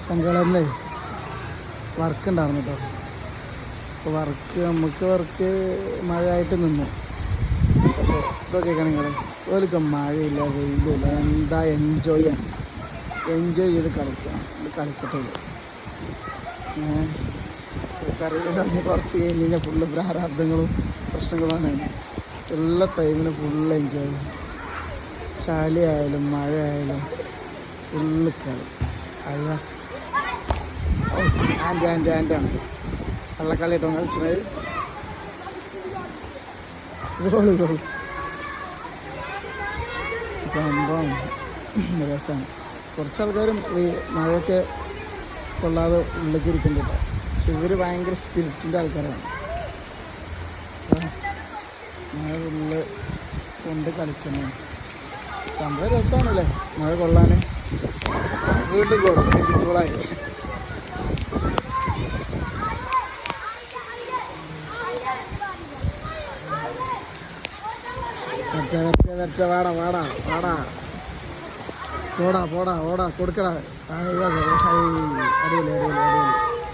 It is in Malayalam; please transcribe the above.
ചങ്കളന്നേ വർക്ക് ഉണ്ടായിരുന്നു കേട്ടോ. അപ്പോൾ വർക്ക് മഴയായിട്ട് നിന്നു. അപ്പോൾ ഇതൊക്കെ നിങ്ങൾ ഓർക്ക് മഴയില്ല വെയിലില്ല, എന്താ എൻജോയ് ചെയ്ത് കളിക്കുക. കളിക്കട്ടെ. കറിയിൽ കഴിഞ്ഞ് കുറച്ച് കഴിഞ്ഞ് കഴിഞ്ഞാൽ ഫുള്ള് പ്രാരാബ്ദങ്ങളും പ്രശ്നങ്ങളുമാണ്. എല്ലാ ടൈമിനും ഫുള്ള് എൻജോയ് ചെയ്യും. ചളി ആയാലും മഴ ആയാലും ഫുള്ള് കളി. അയ്യ ആൻറ്റാണ് കള്ളക്കളിയായിട്ടോ കളിച്ചത്. ഗോള് സംഭവം രസമാണ്. കുറച്ച് ആൾക്കാരും ഈ മഴയൊക്കെ കൊള്ളാതെ ഉള്ളിലേക്ക് ഇരിക്കുന്നുണ്ട്. പക്ഷെ ഇവർ ഭയങ്കര സ്പിരിറ്റിൻ്റെ ആൾക്കാരാണ്. മഴ ഉള്ളിൽ കൊണ്ട് കളിക്കുന്നത് സംഭവം രസമാണല്ലേ. മഴ കൊള്ളാൻ വീണ്ടും ഗോളായി. വരച്ച വാടാ പോടാ കൊടുക്കടാ. അടിപൊളി.